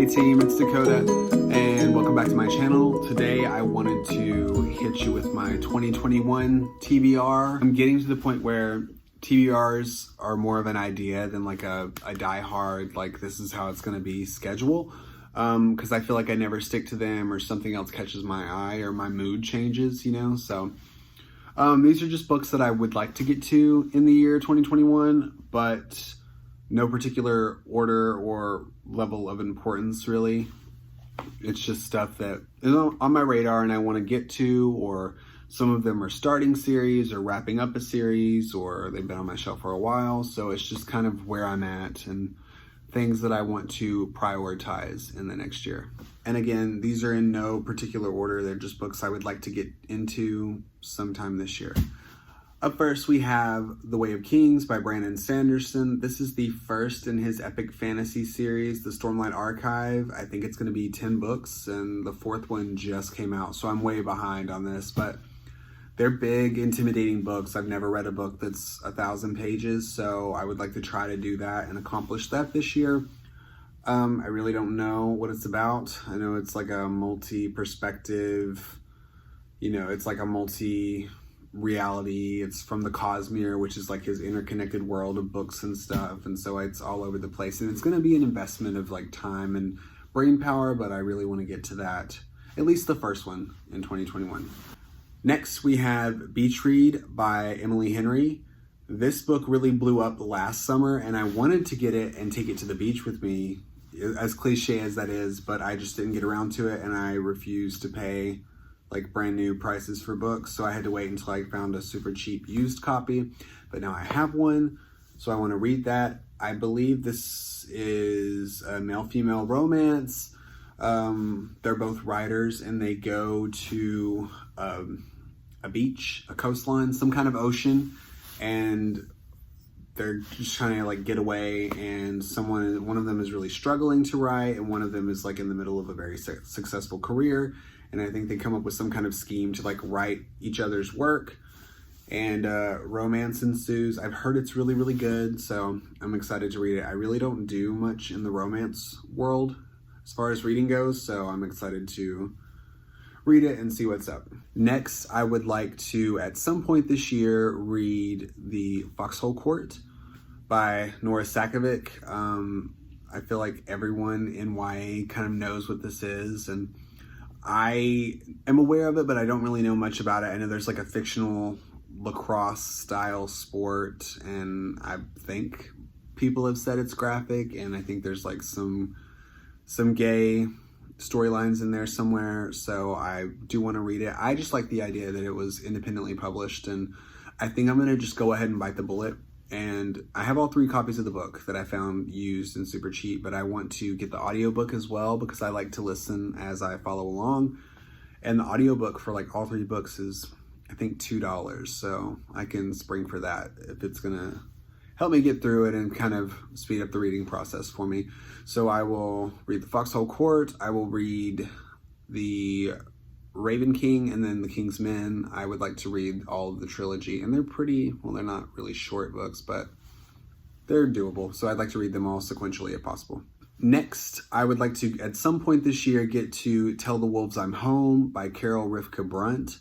Hey team, it's Dakota, and welcome back to my channel. Today I wanted to hit you with my 2021 TBR. I'm getting to the point where TBRs are more of an idea than like a die-hard, like this is how it's gonna be schedule. Because I feel like I never stick to them or something else catches my eye or my mood changes, you know? So these are just books that I would like to get to in the year 2021, but no particular order or level of importance really. It's just stuff that is on my radar and I want to get to, or some of them are starting series or wrapping up a series, or they've been on my shelf for a while. So it's just kind of where I'm at and things that I want to prioritize in the next year. And again, these are in no particular order. They're just books I would like to get into sometime this year. Up first, we have The Way of Kings by Brandon Sanderson. This is the first in his epic fantasy series, the Stormlight Archive. I think it's going to be 10 books, and the fourth one just came out, so I'm way behind on this. But they're big, intimidating books. I've never read a book that's 1,000 pages, so I would like to try to do that and accomplish that this year. I really don't know what it's about. I know it's like a multi-perspective, it's like a multi-reality. It's from the Cosmere, which is like his interconnected world of books and stuff, and so it's all over the place. And it's going to be an investment of like time and brain power, but I really want to get to that, at least the first one in 2021. Next, we have Beach Read by Emily Henry. This book really blew up last summer, and I wanted to get it and take it to the beach with me, as cliche as that is, but I just didn't get around to it, and I refused to pay like brand new prices for books, so I had to wait until I found a super cheap used copy. But now I have one, so I want to read that. I believe this is a male-female romance. They're both writers, and they go to a beach, a coastline, some kind of ocean, and they're just trying to like get away, and one of them is really struggling to write, and one of them is like in the middle of a very successful career, and I think they come up with some kind of scheme to like write each other's work, and romance ensues. I've heard it's really, really good, so I'm excited to read it. I really don't do much in the romance world as far as reading goes, so I'm excited to read it and see what's up. Next, I would like to, at some point this year, read The Foxhole Court by Nora Sakovic. I feel like everyone in YA kind of knows what this is, and I am aware of it, but I don't really know much about it. I know there's like a fictional lacrosse style sport, and I think people have said it's graphic, and I think there's like some gay storylines in there somewhere, so I do want to read it. I just like the idea that it was independently published, and I think I'm going to just go ahead and bite the bullet. And I have all 3 copies of the book that I found used and super cheap, but I want to get the audiobook as well because I like to listen as I follow along. And the audiobook for like all 3 books is, I think, $2, so I can spring for that if it's going to help me get through it and kind of speed up the reading process for me. So I will read The Foxhole Court, I will read The Raven King, and then The King's Men. I would like to read all of the trilogy, and they're they're not really short books, but they're doable. So I'd like to read them all sequentially if possible. Next, I would like to, at some point this year, get to Tell the Wolves I'm Home by Carol Rivka Brunt.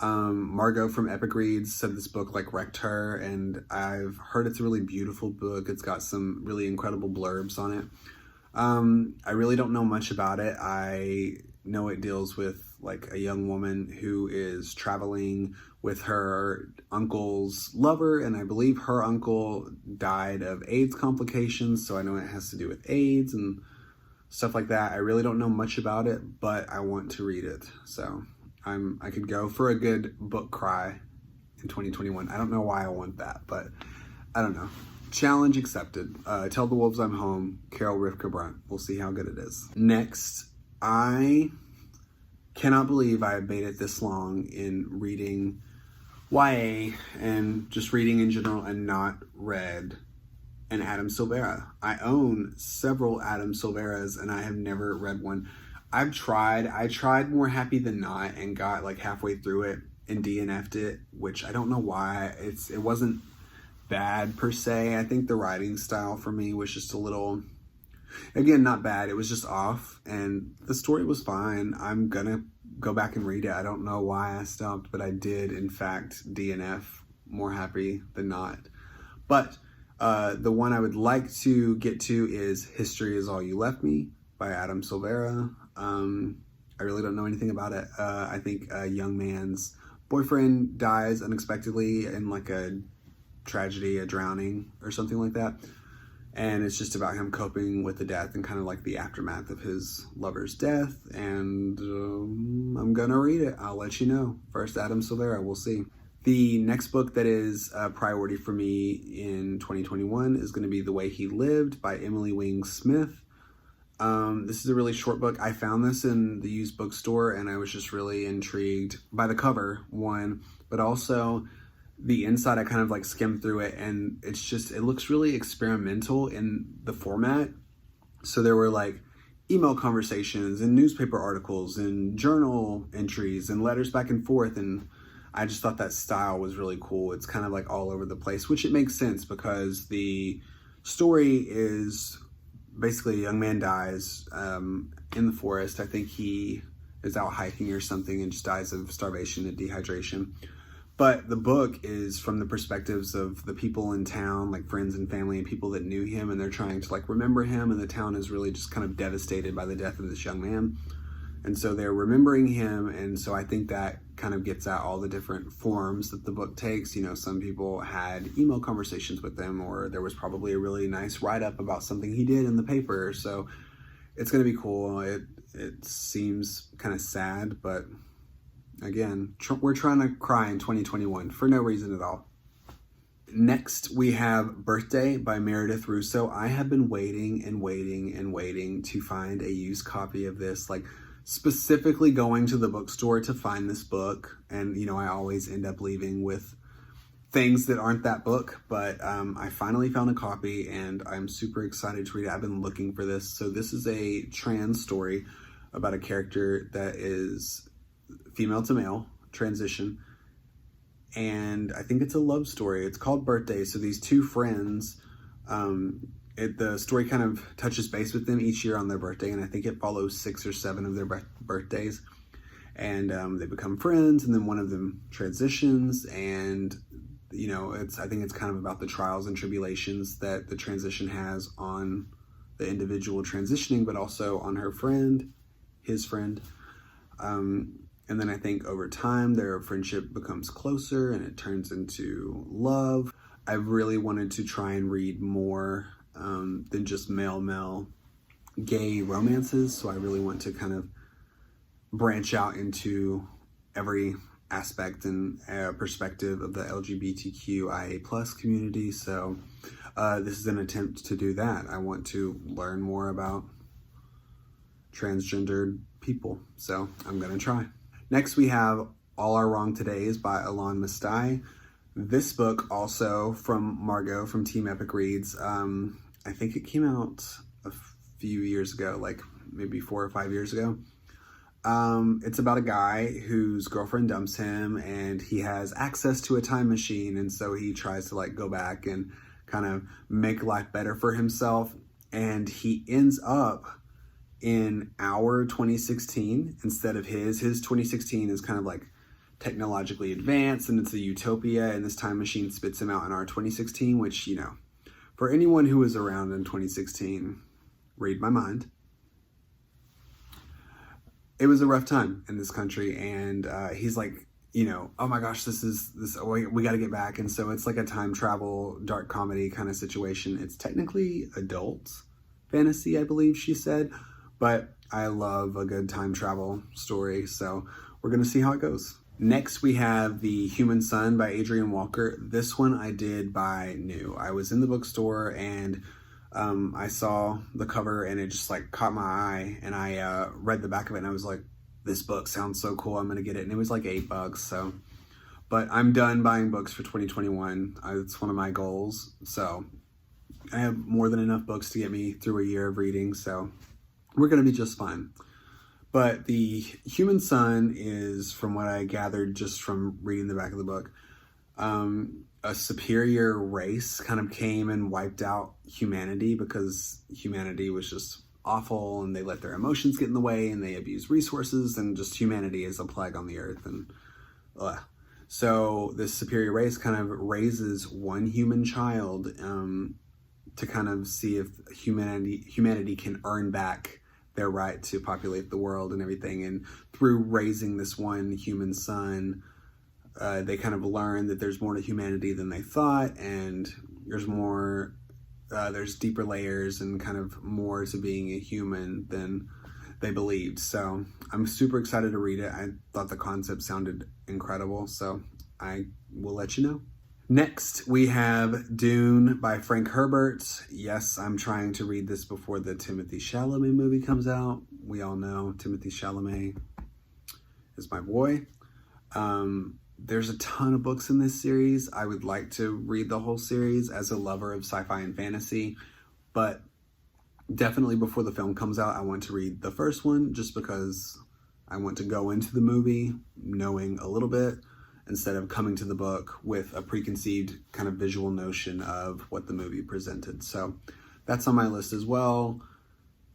Margot from Epic Reads said this book like wrecked her, and I've heard it's a really beautiful book. It's got some really incredible blurbs on it. I really don't know much about it. I know it deals with like a young woman who is traveling with her uncle's lover, and I believe her uncle died of AIDS complications, so I know it has to do with AIDS and stuff like that. I really don't know much about it, but I want to read it, so I could go for a good book cry in 2021. I don't know why I want that, but I don't know. Challenge accepted. Tell the Wolves I'm Home, Carol Rivka Brunt. We'll see how good it is. Next, I cannot believe I have made it this long in reading YA and just reading in general and not read an Adam Silvera. I own several Adam Silveras and I have never read one. I tried More Happy Than Not and got like halfway through it and DNF'd it, which I don't know why. It wasn't bad per se. I think the writing style for me was just a little Again, not bad. It was just off, and the story was fine. I'm gonna go back and read it. I don't know why I stopped, but I did, in fact, DNF. More happy than not. But the one I would like to get to is History Is All You Left Me by Adam Silvera. I really don't know anything about it. I think a young man's boyfriend dies unexpectedly in like a tragedy, a drowning or something like that. And it's just about him coping with the death and kind of like the aftermath of his lover's death. And I'm gonna read it. I'll let you know. First, Adam Silvera, we'll see. The next book that is a priority for me in 2021 is going to be The Way He Lived by Emily Wing Smith. This is a really short book. I found this in the used bookstore and I was just really intrigued by the cover, one, but also the inside. I kind of like skimmed through it and it looks really experimental in the format. So there were like email conversations and newspaper articles and journal entries and letters back and forth, and I just thought that style was really cool. It's kind of like all over the place, which it makes sense because the story is basically a young man dies in the forest. I think he is out hiking or something and just dies of starvation and dehydration. But the book is from the perspectives of the people in town, like friends and family and people that knew him, and they're trying to like remember him, and the town is really just kind of devastated by the death of this young man. And so they're remembering him, and so I think that kind of gets at all the different forms that the book takes. You know, some people had email conversations with him, or there was probably a really nice write-up about something he did in the paper. So it's going to be cool. It seems kind of sad, but again, we're trying to cry in 2021 for no reason at all. Next, we have Birthday by Meredith Russo. I have been waiting and waiting and waiting to find a used copy of this, like specifically going to the bookstore to find this book. And, you know, I always end up leaving with things that aren't that book, but I finally found a copy and I'm super excited to read it. I've been looking for this. So this is a trans story about a character that is female to male, transition. And I think it's a love story. It's called Birthday. So these two friends, the story kind of touches base with them each year on their birthday, and I think it follows 6 or 7 of their birthdays. And they become friends, and then one of them transitions, and you know, I think it's kind of about the trials and tribulations that the transition has on the individual transitioning, but also on his friend. And then I think over time their friendship becomes closer and it turns into love. I really wanted to try and read more than just male gay romances. So I really want to kind of branch out into every aspect and perspective of the LGBTQIA plus community. So this is an attempt to do that. I want to learn more about transgendered people. So I'm going to try. Next, we have All Are Wrong Todays by Alon Mastai. This book also from Margot from Team Epic Reads. I think it came out a few years ago, like maybe 4 or 5 years ago. It's about a guy whose girlfriend dumps him and he has access to a time machine. And so he tries to like go back and kind of make life better for himself. And he ends up in our 2016 instead of his 2016 is kind of like technologically advanced and it's a utopia, and this time machine spits him out in our 2016, which, you know, for anyone who was around in 2016, read my mind. It was a rough time in this country, and he's like, you know, oh my gosh, we got to get back. And so it's like a time travel dark comedy kind of situation. It's technically adult fantasy, I believe she said, but I love a good time travel story, so we're going to see how it goes. Next, we have The Human Sun by Adrian Walker. This one I did buy new. I was in the bookstore and I saw the cover and it just like caught my eye, and I read the back of it and I was like, this book sounds so cool, I'm going to get it. And it was like $8, so. But I'm done buying books for 2021. It's one of my goals, so I have more than enough books to get me through a year of reading, so we're going to be just fine. But The Human Sun is, from what I gathered just from reading the back of the book, a superior race kind of came and wiped out humanity because humanity was just awful and they let their emotions get in the way and they abused resources, and just humanity is a plague on the earth. And so this superior race kind of raises one human child to kind of see if humanity can earn back their right to populate the world and everything. And through raising this one human son, they kind of learn that there's more to humanity than they thought, and there's more, there's deeper layers and kind of more to being a human than they believed. So I'm super excited to read it. I thought the concept sounded incredible, so I will let you know. Next, we have Dune by Frank Herbert. Yes, I'm trying to read this before the Timothée Chalamet movie comes out. We all know Timothée Chalamet is my boy. There's a ton of books in this series. I would like to read the whole series as a lover of sci-fi and fantasy, but definitely before the film comes out, I want to read the first one just because I want to go into the movie knowing a little bit instead of coming to the book with a preconceived kind of visual notion of what the movie presented. So that's on my list as well.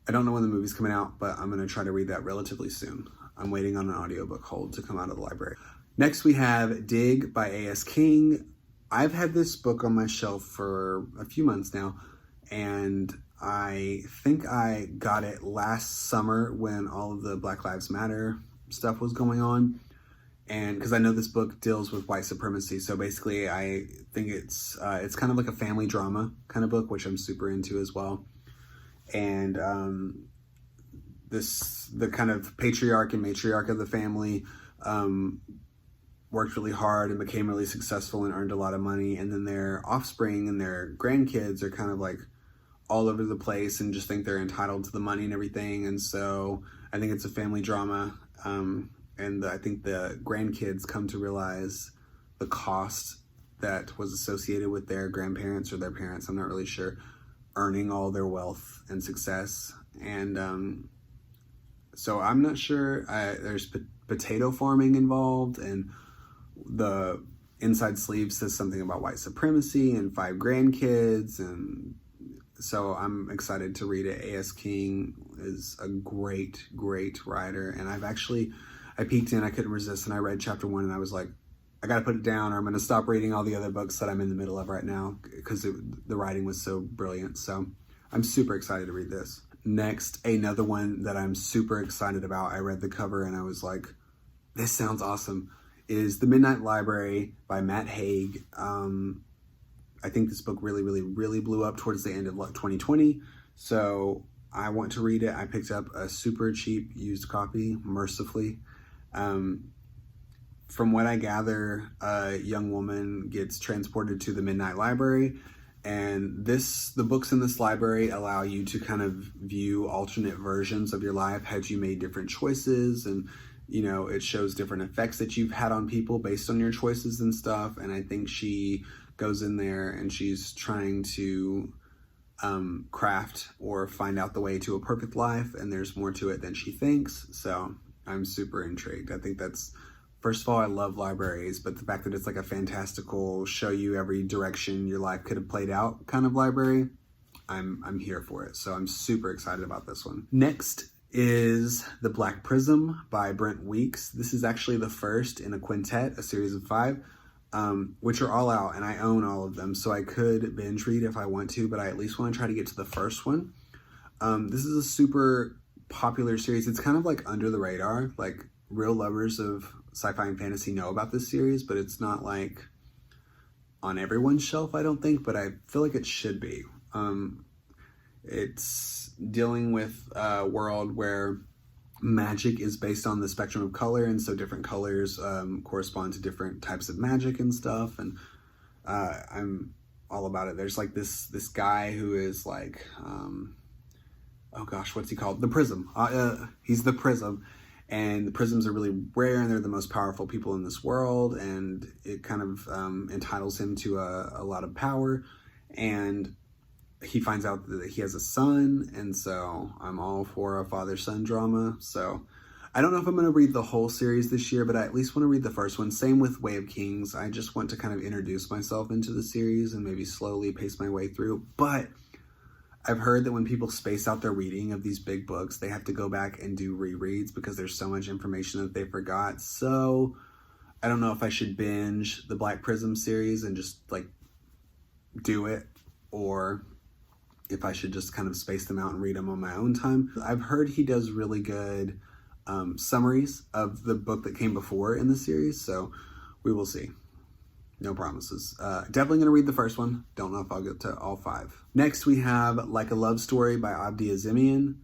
I don't know when the movie's coming out, but I'm going to try to read that relatively soon. I'm waiting on an audiobook hold to come out of the library. Next, we have Digg by A.S. King. I've had this book on my shelf for a few months now, and I think I got it last summer when all of the Black Lives Matter stuff was going on. And because I know this book deals with white supremacy, so basically I think it's kind of like a family drama kind of book, which I'm super into as well. And the kind of patriarch and matriarch of the family worked really hard and became really successful and earned a lot of money, and then their offspring and their grandkids are kind of like all over the place and just think they're entitled to the money and everything. And so I think it's a family drama. And I think the grandkids come to realize the cost that was associated with their grandparents or their parents, I'm not really sure, earning all their wealth and success. And so I'm not sure. There's potato farming involved, and the inside sleeve says something about white supremacy and 5 grandkids. And so I'm excited to read it. A.S. King is a great, great writer. And I peeked in, I couldn't resist, and I read chapter 1 and I was like, I gotta put it down or I'm gonna stop reading all the other books that I'm in the middle of right now because the writing was so brilliant. So I'm super excited to read this. Next, another one that I'm super excited about. I read the cover and I was like, this sounds awesome. Is The Midnight Library by Matt Haig. I think this book really, really, really blew up towards the end of 2020. So I want to read it. I picked up a super cheap used copy, mercifully. From what I gather, a young woman gets transported to the Midnight Library, and the books in this library allow you to kind of view alternate versions of your life had you made different choices, and it shows different effects that you've had on people based on your choices and stuff. And I think she goes in there and she's trying to craft or find out the way to a perfect life, and there's more to it than she thinks. So I'm super intrigued. I think first of all, I love libraries, but the fact that it's like a fantastical, show you every direction your life could have played out kind of library, I'm here for it. So I'm super excited about this one. Next is The Black Prism by Brent Weeks. This is actually the first in a quintet, a series of 5, which are all out, and I own all of them, so I could binge read if I want to, but I at least want to try to get to the first one. This is a super popular series. It's kind of like under the radar. Like, real lovers of sci-fi and fantasy know about this series, but it's not like on everyone's shelf, I don't think, but I feel like it should be. It's dealing with a world where magic is based on the spectrum of color, and so different colors correspond to different types of magic and stuff. And I'm all about it. There's like this guy who is like, oh gosh, what's he called? The Prism. He's the Prism, and the Prisms are really rare, and they're the most powerful people in this world, and it kind of entitles him to a lot of power. And he finds out that he has a son, and so I'm all for a father-son drama. So I don't know if I'm going to read the whole series this year, but I at least want to read the first one. Same with Way of Kings. I just want to kind of introduce myself into the series and maybe slowly pace my way through. But I've heard that when people space out their reading of these big books, they have to go back and do rereads because there's so much information that they forgot. So I don't know if I should binge the Black Prism series and just like do it, or if I should just kind of space them out and read them on my own time. I've heard he does really good summaries of the book that came before in the series, so we will see. No promises. Definitely going to read the first one. Don't know if I'll get to all 5. Next, we have Like a Love Story by Abdi Azimian.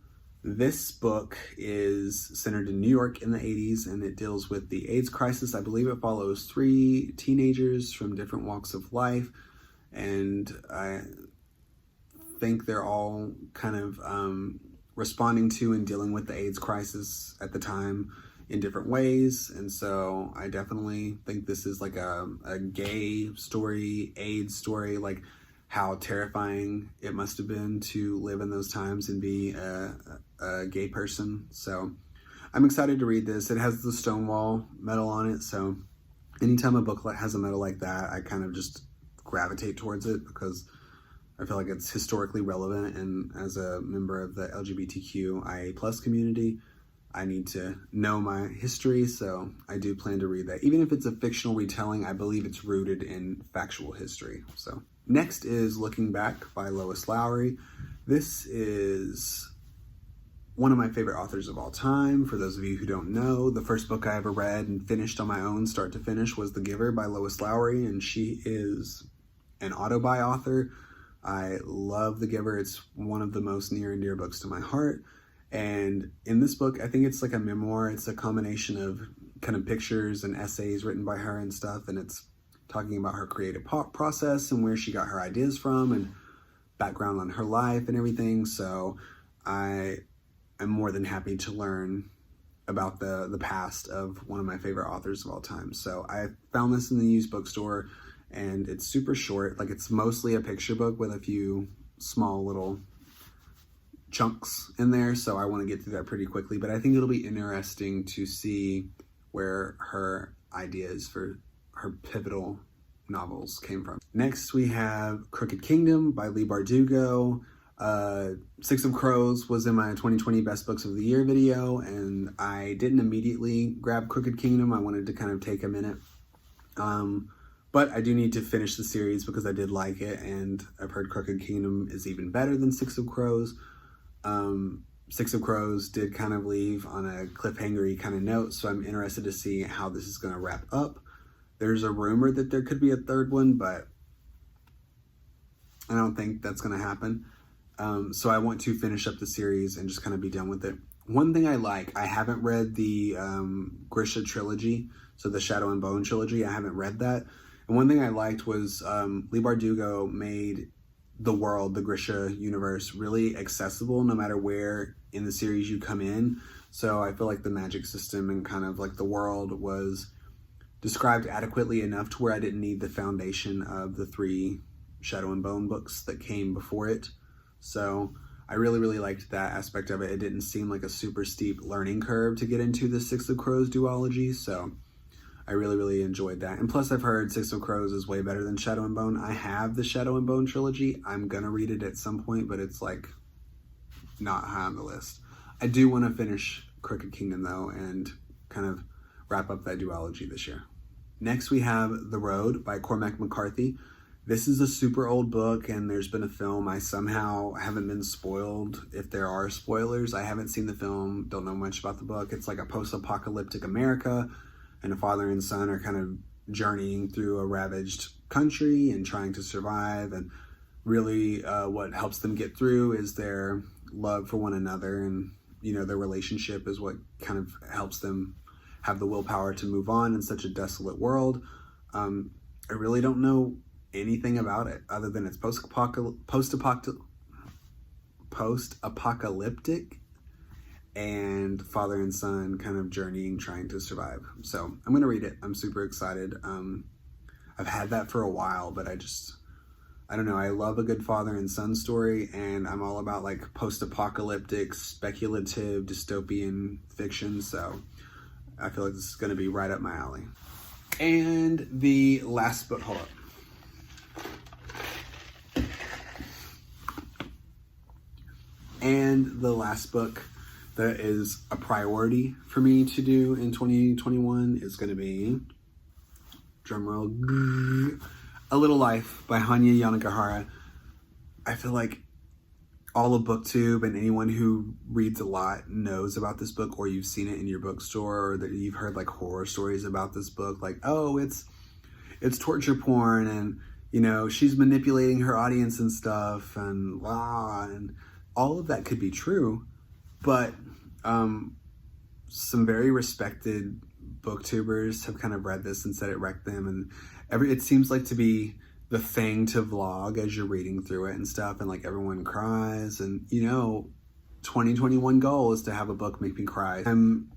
This book is centered in New York in the 80s, and it deals with the AIDS crisis. I believe it follows 3 teenagers from different walks of life, and I think they're all kind of responding to and dealing with the AIDS crisis at the time in different ways. And so I definitely think this is like a gay story, AIDS story, like how terrifying it must have been to live in those times and be a gay person. So I'm excited to read this. It has the Stonewall medal on it, so anytime a book has a medal like that, I kind of just gravitate towards it because I feel like it's historically relevant, and as a member of the LGBTQIA+ community, I need to know my history, so I do plan to read that. Even if it's a fictional retelling, I believe it's rooted in factual history. So next is Looking Back by Lois Lowry. This is one of my favorite authors of all time. For those of you who don't know, the first book I ever read and finished on my own, start to finish, was The Giver by Lois Lowry, and she is an autobi author. I love The Giver. It's one of the most near and dear books to my heart. And in this book, I think it's like a memoir. It's a combination of kind of pictures and essays written by her and stuff. And it's talking about her creative process and where she got her ideas from and background on her life and everything. So I am more than happy to learn about the past of one of my favorite authors of all time. So I found this in the used bookstore, and it's super short. Like, it's mostly a picture book with a few small little chunks in there, so I want to get through that pretty quickly, but I think it'll be interesting to see where her ideas for her pivotal novels came from. Next, we have Crooked Kingdom by Leigh Bardugo. Six of Crows was in my 2020 Best Books of the Year video, and I didn't immediately grab Crooked Kingdom. I wanted to kind of take a minute. But I do need to finish the series because I did like it, and I've heard Crooked Kingdom is even better than Six of Crows. Six of Crows did kind of leave on a cliffhanger-y kind of note, so I'm interested to see how this is going to wrap up. There's a rumor that there could be a third one, but I don't think that's going to happen. So I want to finish up the series and just kind of be done with it. One thing I haven't read the Grisha trilogy, so the Shadow and Bone trilogy. I haven't read that. And one thing I liked was Leigh Bardugo made the world, the Grisha universe, really accessible no matter where in the series you come in. So I feel like the magic system and kind of like the world was described adequately enough to where I didn't need the foundation of the 3 Shadow and Bone books that came before it. So I really, really liked that aspect of it. It didn't seem like a super steep learning curve to get into the Six of Crows duology, so I really, really enjoyed that. And plus, I've heard Six of Crows is way better than Shadow and Bone. I have the Shadow and Bone trilogy. I'm going to read it at some point, but it's like not high on the list. I do want to finish Crooked Kingdom, though, and kind of wrap up that duology this year. Next, we have The Road by Cormac McCarthy. This is a super old book, and there's been a film. I somehow haven't been spoiled. If there are spoilers, I haven't seen the film, don't know much about the book. It's like a post-apocalyptic America, and a father and son are kind of journeying through a ravaged country and trying to survive. And really what helps them get through is their love for one another, and their relationship is what kind of helps them have the willpower to move on in such a desolate world. I really don't know anything about it other than it's post-apocalyptic and father and son kind of journeying, trying to survive. So I'm going to read it. I'm super excited. I've had that for a while, but I I don't know, I love a good father and son story, and I'm all about like post-apocalyptic, speculative, dystopian fiction, so I feel like this is gonna be right up my alley. And the last book, hold up. And the last book that is a priority for me to do in 2021 is gonna be, drumroll, A Little Life by Hanya Yanagihara. I feel like all of BookTube and anyone who reads a lot knows about this book, or you've seen it in your bookstore, or that you've heard like horror stories about this book, like, oh, it's torture porn, and you know, she's manipulating her audience and stuff, and blah, and all of that could be true, but some very respected booktubers have kind of read this and said it wrecked them, and it seems like to be the thing to vlog as you're reading through it and stuff, and like everyone cries, and you know, 2021 goal is to have a book make me cry. I'm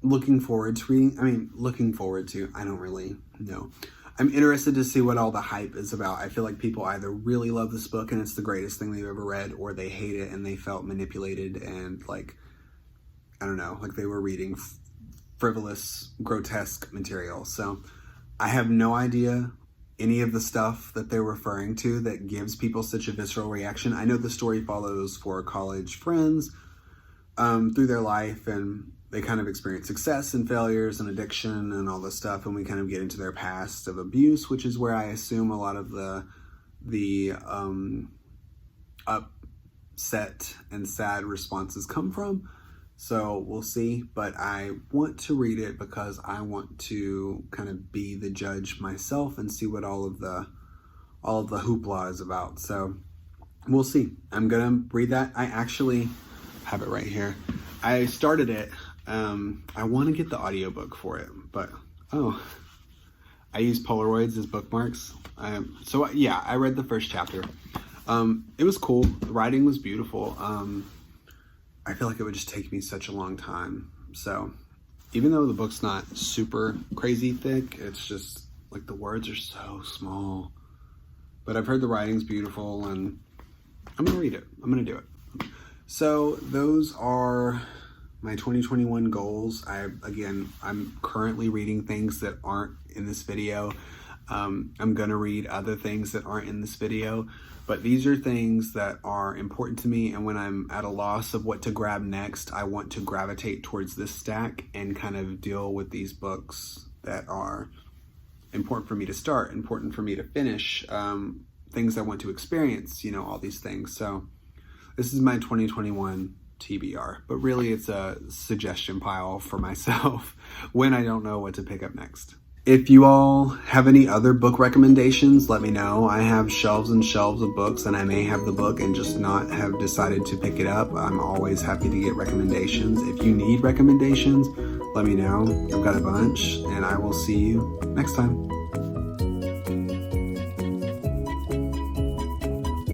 looking forward to reading, I don't really know. I'm interested to see what all the hype is about. I feel like people either really love this book and it's the greatest thing they've ever read, or they hate it and they felt manipulated and like, I don't know, like they were reading frivolous, grotesque material. So I have no idea any of the stuff that they're referring to that gives people such a visceral reaction. I know the story follows 4 college friends through their life, and they kind of experience success and failures and addiction and all this stuff, and we kind of get into their past of abuse, which is where I assume a lot of the upset and sad responses come from. So we'll see, but I want to read it because I want to kind of be the judge myself and see what all of the hoopla is about. So we'll see. I'm gonna read that. I actually have it right here. I started it. I want to get the audiobook for it, but I use Polaroids as bookmarks. So yeah, I read the first chapter. It was cool. The writing was beautiful. I feel like it would just take me such a long time. So even though the book's not super crazy thick, it's just like the words are so small. But I've heard the writing's beautiful, and I'm gonna read it. I'm gonna do it. So those are my 2021 goals. I'm currently reading things that aren't in this video. I'm gonna read other things that aren't in this video, but these are things that are important to me, and when I'm at a loss of what to grab next, I want to gravitate towards this stack and kind of deal with these books that are important for me to start, important for me to finish, things I want to experience, you know, all these things. So this is my 2021 TBR, but really it's a suggestion pile for myself when I don't know what to pick up next. If you all have any other book recommendations, let me know. I have shelves and shelves of books, and I may have the book and just not have decided to pick it up. I'm always happy to get recommendations. If you need recommendations, let me know. I've got a bunch, and I will see you next time.